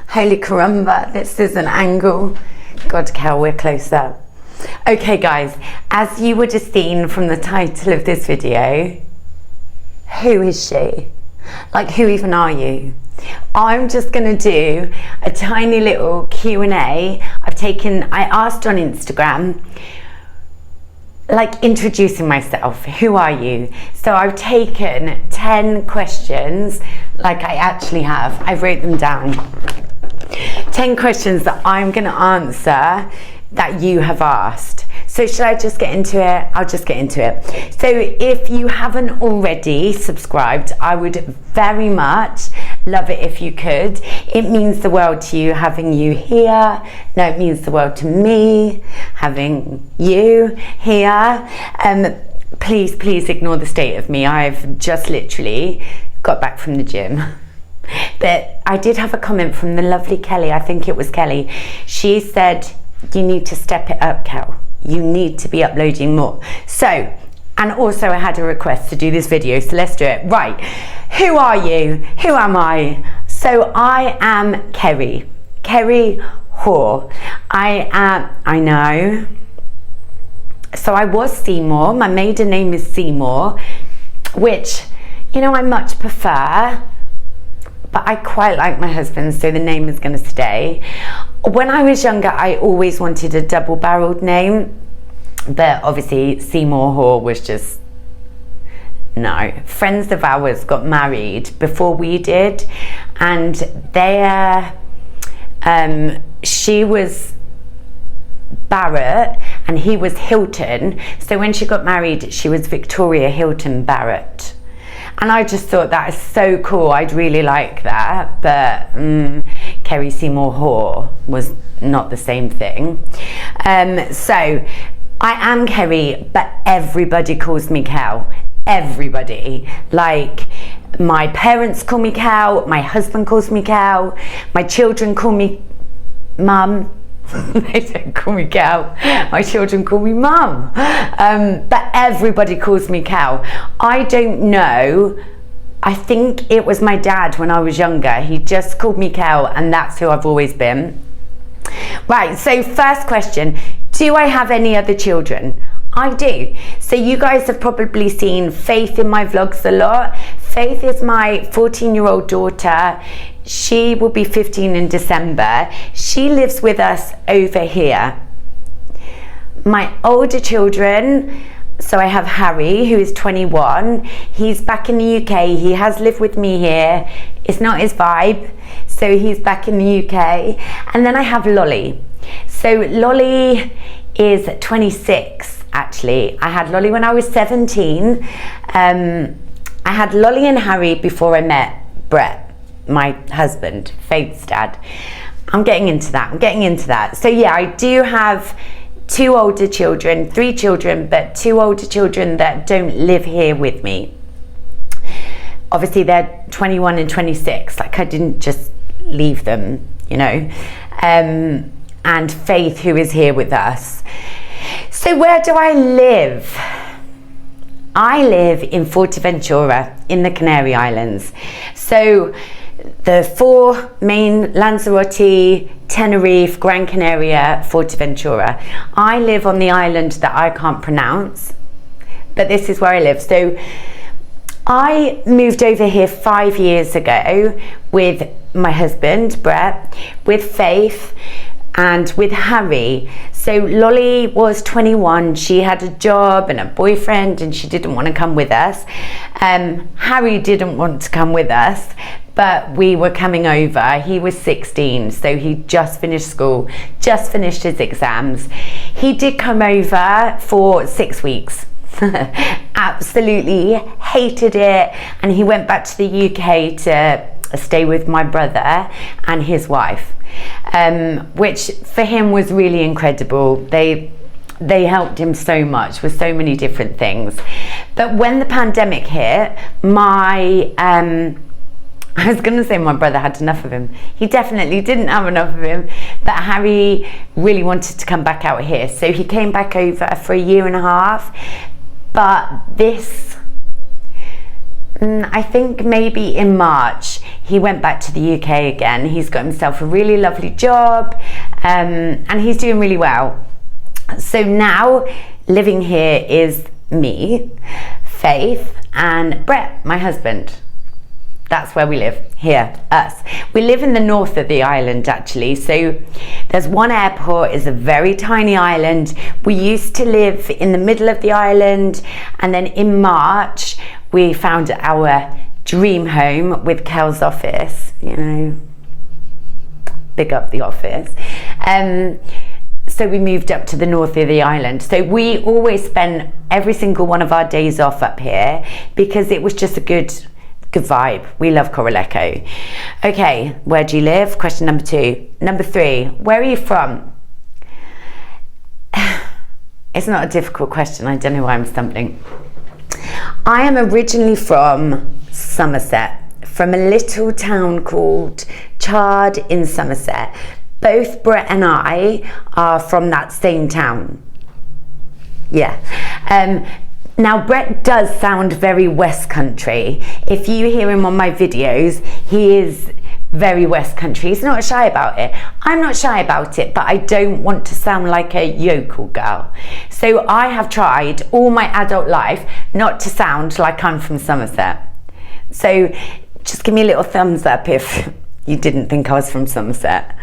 Holy caramba, this is an angle. God, Kel, we're closer. Okay, guys, as you would have seen from the title of this video, who is she? Like, who even are you? I'm just gonna do a tiny little Q&A. I asked on Instagram, like, introducing myself, who are you? So I've taken 10 questions, like I actually have. I wrote them down. 10 questions that I'm gonna answer that you have asked. So should I just get into it? I'll just get into it. So if you haven't already subscribed, I would very much love it if you could. It means the world to you having you here. No, it means the world to me having you here. Please ignore the state of me. I've just literally got back from the gym. But I did have a comment from the lovely Kelly. I think it was Kelly. She said, you need to step it up, Kel. You need to be uploading more. So, and also I had a request to do this video, so let's do it. Right, who are you? Who am I? So I am Kerry Hoare. I know. So I was Seymour. My maiden name is Seymour, which, you know, I much prefer, but I quite like my husband, so the name is going to stay. When I was younger, I always wanted a double-barreled name, but obviously Seymour Hoare was just, no. Friends of ours got married before we did, and she was Barrett and he was Hilton, so when she got married, she was Victoria Hilton Barrett. And I just thought that is so cool. I'd really like that, but Kerry Seymour Hoare was not the same thing. So I am Kerry, but everybody calls me Kel. Everybody. Like, my parents call me Kel, my husband calls me Kel, my children call me Mum. They don't call me Kel. My children call me Mum. But everybody calls me Kel. I don't know. I think it was my dad when I was younger. He just called me Kel, and that's who I've always been. Right, so first question. Do I have any other children? I do. So you guys have probably seen Faith in my vlogs a lot. Faith is my 14-year-old daughter. She will be 15 in December. She lives with us over here. My older children, so I have Harry, who is 21. He's back in the UK. He has lived with me here. It's not his vibe, so he's back in the UK. And then I have Lolly. So Lolly is 26, actually. I had Lolly when I was 17. I had Lolly and Harry before I met Brett, my husband, Faith's dad. I'm getting into that. So yeah, I do have 2 older children, 3 children, but 2 older children that don't live here with me. Obviously they're 21 and 26, like I didn't just leave them, you know. And Faith, who is here with us. So where do I live? I live in Fuerteventura in the Canary Islands. So the 4 main, Lanzarote, Tenerife, Gran Canaria, Fuerteventura. I live on the island that I can't pronounce, but this is where I live. So I moved over here 5 years ago with my husband, Brett, with Faith, and with Harry. So Lolly was 21, she had a job and a boyfriend, and she didn't want to come with us. Harry didn't want to come with us, but we were coming over. He was 16, so he just finished school, just finished his exams. He did come over for 6 weeks. Absolutely hated it, and he went back to the UK to stay with my brother and his wife, which for him was really incredible. They helped him so much with so many different things. But when the pandemic hit, I was going to say my brother had enough of him. He definitely didn't have enough of him, but Harry really wanted to come back out here, so he came back over for 1.5 years. But this, I think maybe in March, he went back to the UK again. He's got himself a really lovely job, and he's doing really well. So now living here is me, Faith, and Brett, my husband. That's where we live, here, us. We live in the north of the island, actually. So there's one airport, it's a very tiny island. We used to live in the middle of the island, and then in March, we found our dream home with Kel's office, you know, big up the office. So we moved up to the north of the island. So we always spent every single one of our days off up here because it was just a good vibe. We love Coraleco. Okay, where do you live? Question number 2. Number 3, where are you from? It's not a difficult question. I don't know why I'm stumbling. I am originally from Somerset, from a little town called Chard in Somerset. Both Brett and I are from that same town. Yeah. Now, Brett does sound very West Country. If you hear him on my videos, he is very West Country. He's not shy about it. I'm not shy about it, but I don't want to sound like a yokel girl. So I have tried all my adult life not to sound like I'm from Somerset. So just give me a little thumbs up if you didn't think I was from Somerset.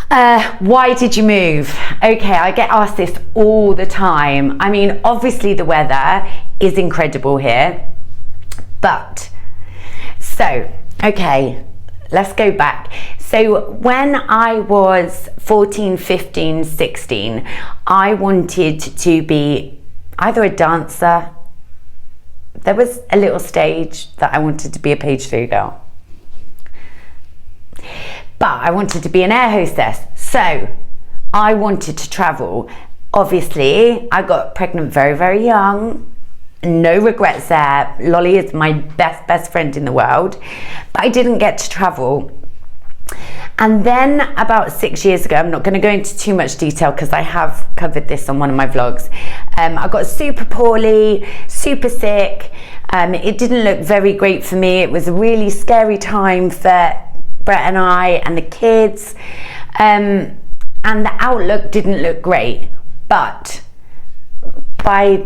Why did you move? Okay, I get asked this all the time. I mean, obviously the weather is incredible here, but okay, let's go back. So when I was 14, 15, 16, I wanted to be either a dancer. There was a little stage that I wanted to be a page 3 girl. But I wanted to be an air hostess, so I wanted to travel. Obviously, I got pregnant very, very young. No regrets there. Lolly is my best friend in the world, but I didn't get to travel. And then about 6 years ago, I'm not going to go into too much detail because I have covered this on one of my vlogs. I got super poorly, super sick. It didn't look very great for me. It was a really scary time for Brett and I and the kids, and the outlook didn't look great, but by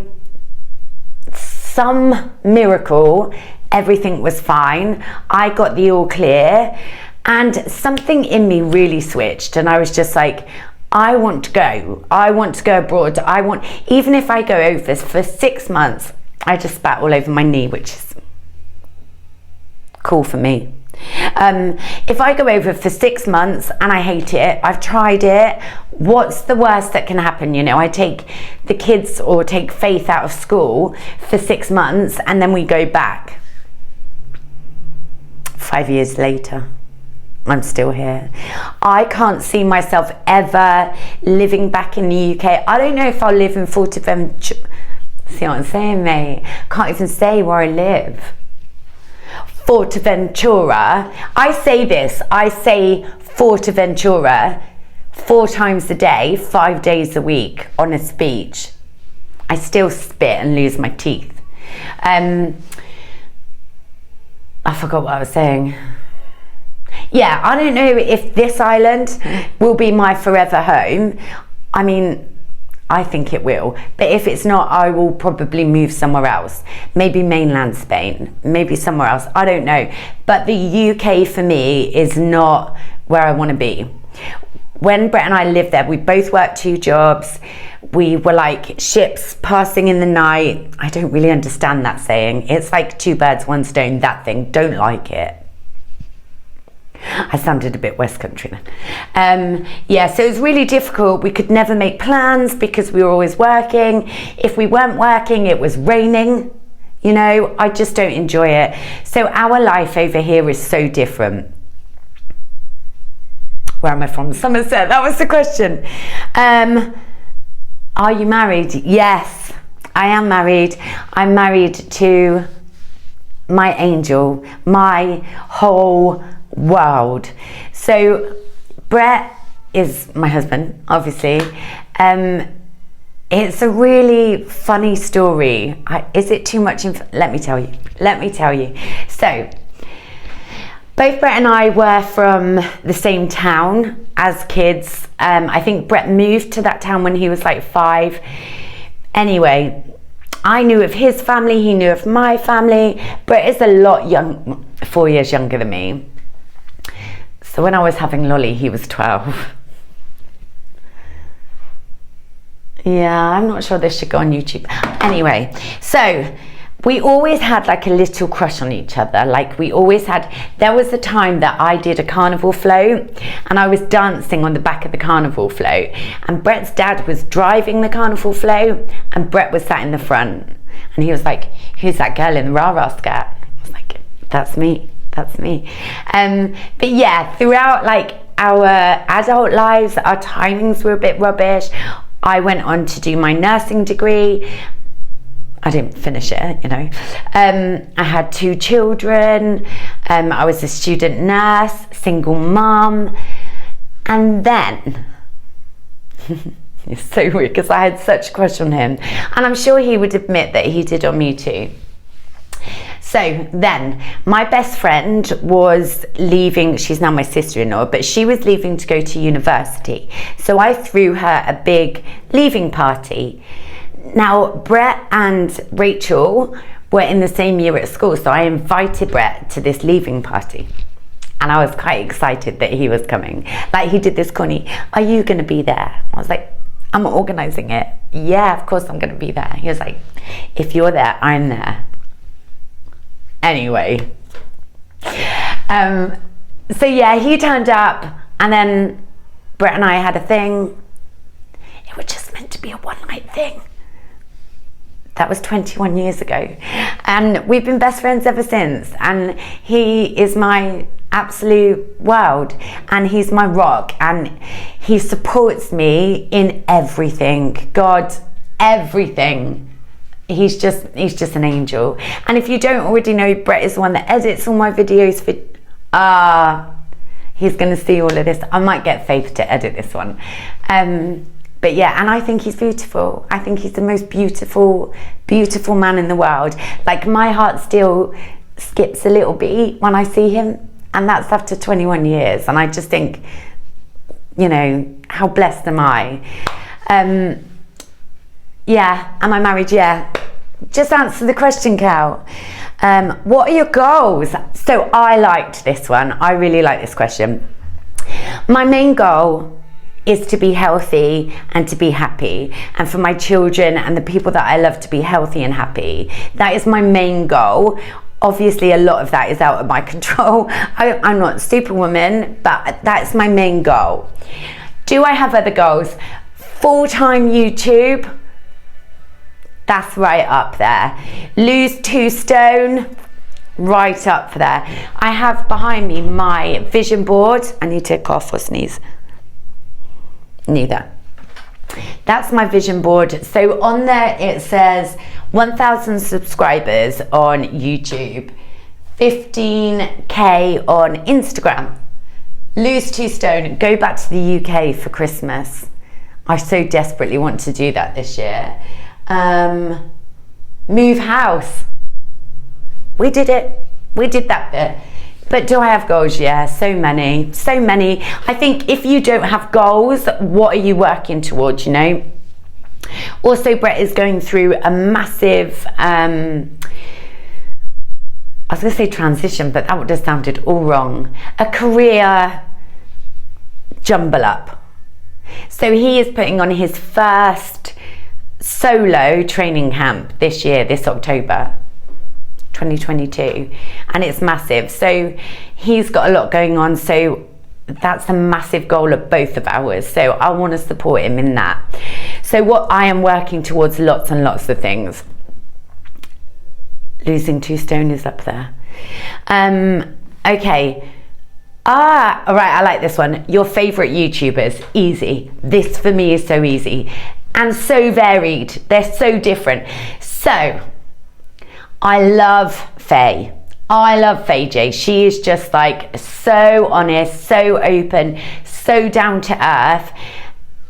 some miracle everything was fine. I got the all clear, and something in me really switched, and I was just like, I want to go abroad. Even if I go over for 6 months. I just spat all over my knee, which is cool for me. If I go over for 6 months and I hate it, I've tried it, what's the worst that can happen? You know, I take the kids or take Faith out of school for 6 months and then we go back. 5 years later, I'm still here. I can't see myself ever living back in the UK. I don't know if I'll live in Forteventura. See what I'm saying, mate? Can't even say where I live. Forteventura. I say Forteventura 4 times a day, 5 days a week on a speech. I still spit and lose my teeth. I forgot what I was saying. Yeah, I don't know if this island will be my forever home. I mean, I think it will, but if it's not, I will probably move somewhere else. Maybe mainland Spain, maybe somewhere else, I don't know. But the UK for me is not where I want to be. When Brett and I lived there, we both worked 2 jobs. We were like ships passing in the night. I don't really understand that saying. It's like 2 birds, 1 stone, that thing. Don't like it. I sounded a bit West Country then. Yeah, so it was really difficult. We could never make plans because we were always working. If we weren't working, it was raining. You know, I just don't enjoy it. So our life over here is so different. Where am I from? Somerset, that was the question. Are you married? Yes, I am married. I'm married to my angel, my whole world. So Brett is my husband, obviously. It's a really funny story. Is it too much? Let me tell you. So Both Brett and I were from the same town as kids. I think Brett moved to that town when he was like 5. Anyway, I knew of his family, he knew of my family. Brett is a lot 4 years younger than me. So when I was having Lolly, he was 12. Yeah, I'm not sure this should go on YouTube. Anyway, so we always had like a little crush on each other. Like there was a time that I did a carnival float and I was dancing on the back of the carnival float, and Brett's dad was driving the carnival float and Brett was sat in the front, and he was like, who's that girl in the rah-rah skirt? I was like, that's me. But yeah, throughout like our adult lives, our timings were a bit rubbish. I went on to do my nursing degree. I didn't finish it, you know. I had 2 children. I was a student nurse, single mum. And then, it's so weird because I had such a crush on him. And I'm sure he would admit that he did on me too. So then, my best friend was leaving, she's now my sister-in-law, but she was leaving to go to university. So I threw her a big leaving party. Now, Brett and Rachel were in the same year at school, so I invited Brett to this leaving party. And I was quite excited that he was coming. Like, he did this corny, are you going to be there? I was like, I'm organising it. Yeah, of course I'm going to be there. He was like, if you're there, I'm there. Anyway. So yeah, he turned up, and then Brett and I had a thing. It was just meant to be a one-night thing. That was 21 years ago, and we've been best friends ever since, and he is my absolute world, and he's my rock, and he supports me in everything. God, everything. He's just an angel. And if you don't already know, Brett is the one that edits all my videos for he's gonna see all of this. I might get Faith to edit this one. But yeah, and I think he's beautiful. I think he's the most beautiful man in the world. Like, my heart still skips a little beat when I see him, and that's after 21 years. And I just think, you know, how blessed am I? Yeah, am I married? Yeah. Just answer the question, Cal. What are your goals? So I liked this one. I really like this question. My main goal is to be healthy and to be happy, and for my children and the people that I love to be healthy and happy. That is my main goal. Obviously, a lot of that is out of my control. I'm not Superwoman, but that's my main goal. Do I have other goals? Full-time YouTube. That's right up there. Lose 2 stone, right up there. I have behind me my vision board. I need to cough or sneeze. Neither. That's my vision board. So on there it says 1,000 subscribers on YouTube, 15k on Instagram, lose 2 stone, go back to the UK for Christmas. I so desperately want to do that this year. Move house. We did it. We did that bit. But do I have goals? Yeah, so many. I think if you don't have goals, what are you working towards, you know? Also, Brett is going through a massive, I was going to say transition, but that would have sounded all wrong. A career jumble up. So he is putting on his first solo training camp this year, this October 2022, and it's massive. So he's got a lot going on, so that's a massive goal of both of ours, so I want to support him in that. So what I am working towards, lots and lots of things. Losing 2 stone is up there. Okay. All right, I like this one. Your favorite YouTubers. Easy. This for me is so easy and so varied. They're so different. So I love Faye. I love Faye J. She is just like so honest, so open, so down to earth.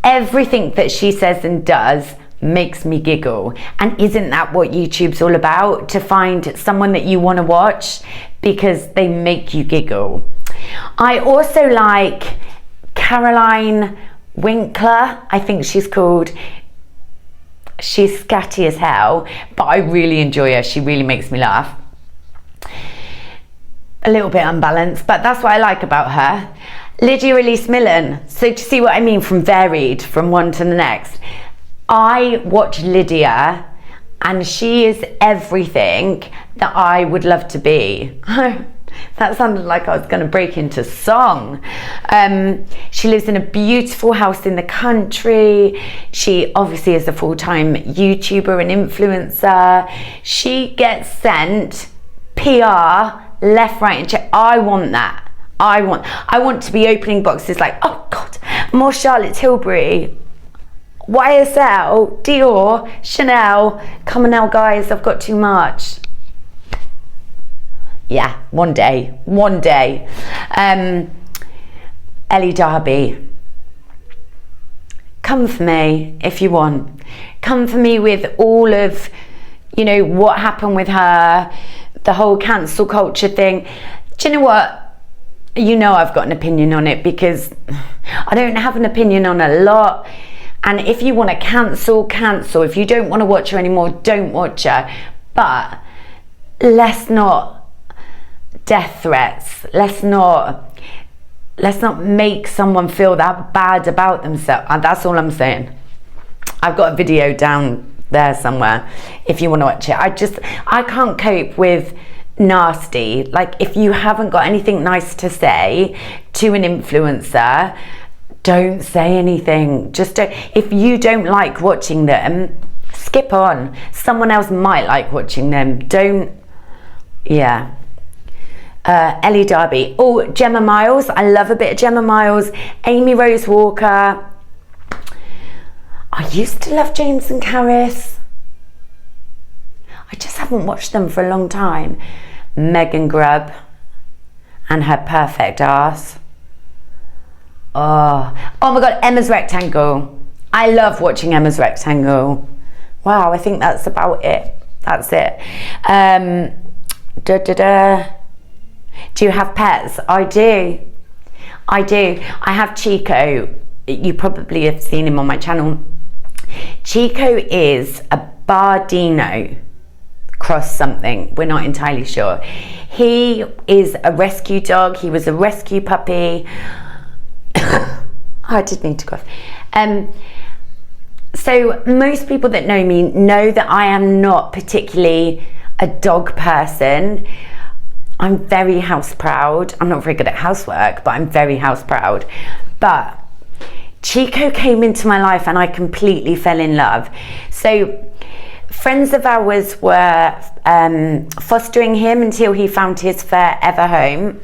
Everything that she says and does, makes me giggle. And isn't that what YouTube's all about? To find someone that you want to watch because they make you giggle. I also like Caroline Winkler, I think she's called. She's scatty as hell, but I really enjoy her. She really makes me laugh. A little bit unbalanced, but that's what I like about her. Lydia Elise Millen. So do you see what I mean from varied, from one to the next? I watch Lydia and she is everything that I would love to be. That sounded like I was going to break into song. She lives in a beautiful house in the country. She obviously is a full-time YouTuber and influencer. She gets sent PR left, right and check. I want that. I want to be opening boxes like, oh God, more Charlotte Tilbury, YSL, Dior, Chanel. Come on now guys, I've got too much. Yeah, one day. Ellie Darby. Come for me if you want. Come for me with all of, you know, what happened with her, the whole cancel culture thing. Do you know what? You know I've got an opinion on it because I don't have an opinion on a lot. And if you want to cancel. If you don't want to watch her anymore, don't watch her. But let's not death threats. Let's not make someone feel that bad about themselves. And that's all I'm saying. I've got a video down there somewhere if you want to watch it. I can't cope with nasty. Like, if you haven't got anything nice to say to an influencer, don't say anything. Just don't. If you don't like watching them, skip on. Someone else might like watching them. Don't. Yeah. Ellie Darby. Oh, Gemma Miles. I love a bit of Gemma Miles. Amy Rose Walker. I used to love James and Caris. I just haven't watched them for a long time. Megan Grubb and her perfect ass. Oh my God, Emma's Rectangle. I love watching Emma's Rectangle. Wow, I think that's about it. That's it. Do you have pets? I do. I have Chico. You probably have seen him on my channel. Chico is a Bardino cross something. We're not entirely sure. He is a rescue dog. He was a rescue puppy. I did need to cough. So most people that know me know that I am not particularly a dog person. I'm very house proud. I'm not very good at housework, but I'm very house proud. But Chico came into my life and I completely fell in love. So friends of ours were fostering him until he found his forever home.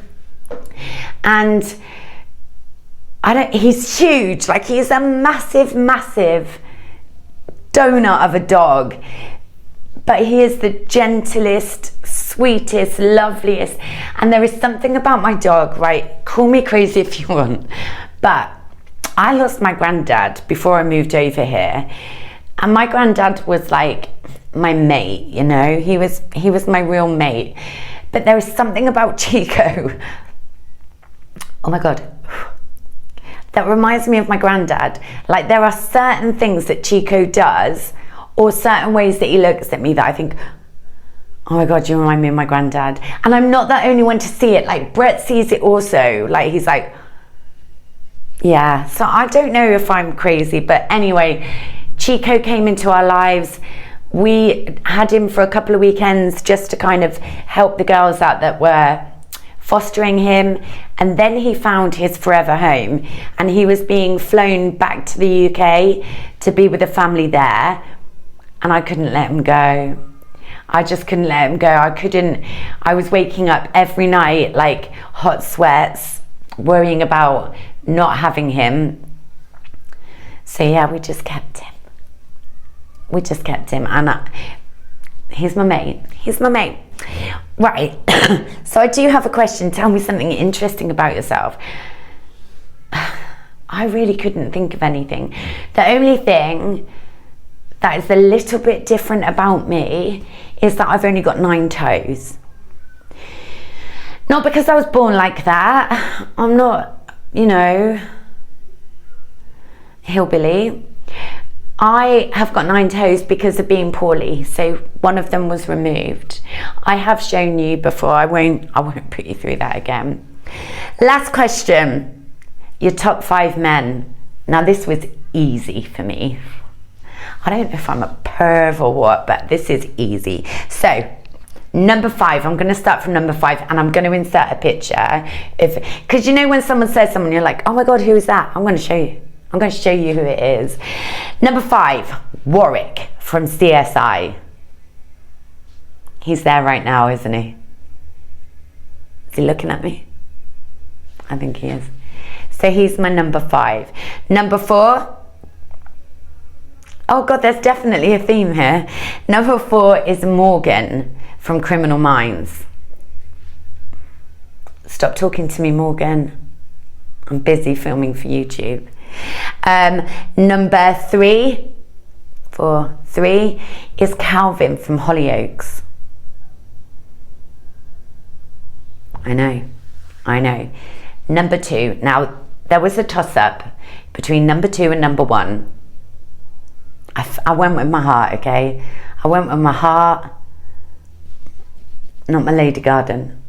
And he's huge. Like, he's a massive donut of a dog. But he is the gentlest, sweetest, loveliest. And there is something about my dog, right? Call me crazy if you want. But I lost my granddad before I moved over here. And my granddad was like my mate, you know? He was my real mate. But there is something about Chico. Oh my God. That reminds me of my granddad. Like, there are certain things that Chico does, or certain ways that he looks at me that I think, oh my God, you remind me of my granddad. And I'm not the only one to see it. Like, Brett sees it also. Like, he's like, yeah. So I don't know if I'm crazy, but anyway, Chico came into our lives. We had him for a couple of weekends just to kind of help the girls out that were fostering him. And then he found his forever home, and he was being flown back to the UK to be with a family there. And I couldn't let him go. I just couldn't let him go. I was waking up every night like hot sweats, worrying about not having him. So yeah, we just kept him. And he's my mate. Right. So I do have a question. Tell me something interesting about yourself. I really couldn't think of anything. The only thing that that is a little bit different about me is that I've only got 9 toes. Not because I was born like that. I'm not, you know, hillbilly. I have got 9 toes because of being poorly, so one of them was removed. I have shown you before. I won't put you through that again. Last question. Your top 5 men. Now this was easy for me. I don't know if I'm a perv or what, but this is easy. So number 5, I'm going to start from number 5, and I'm going to insert a picture because you know when someone says someone, you're like, oh my god, who is that? I'm going to show you. I'm going to show you who it is. Number 5, Warwick from CSI. He's there right now, isn't he? Is he looking at me? I think he is. So he's my number 5. Number 4. Oh god, there's definitely a theme here. Number 4 is Morgan from Criminal Minds. Stop talking to me, Morgan. I'm busy filming for YouTube. Number 3 is Calvin from Hollyoaks. I know. Number 2. Now, there was a toss-up between number 2 and number 1. I went with my heart, okay? I went with my heart, not my Lady Garden.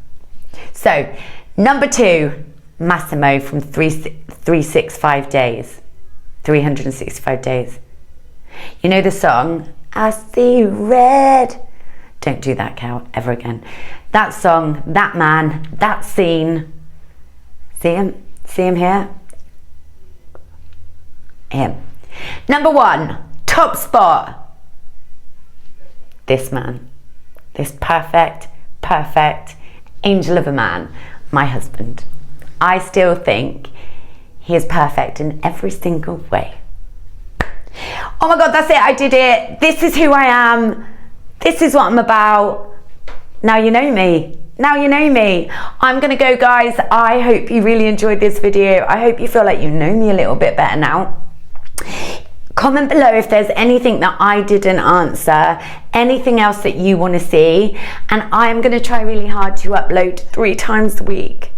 So, number 2, Massimo from 365 days. 365 days. You know the song, I see red. Don't do that, Cal, ever again. That song, that man, that scene. See him? See him here? Him. Number 1, top spot. This man. This perfect angel of a man. My husband. I still think he is perfect in every single way. Oh my god, that's it. I did it. This is who I am. This is what I'm about. Now you know me. Now you know me. I'm gonna go, guys. I hope you really enjoyed this video. I hope you feel like you know me a little bit better now. Comment below if there's anything that I didn't answer, anything else that you want to see, and I am going to try really hard to upload 3 times a week.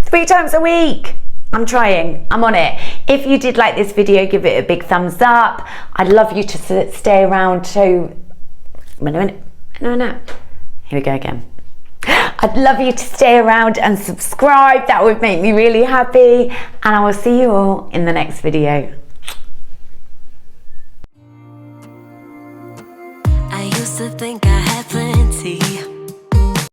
3 times a week. I'm trying. I'm on it. If you did like this video, give it a big thumbs up. I'd love you to stay around to... No. Here we go again. I'd love you to stay around and subscribe. That would make me really happy. And I will see you all in the next video.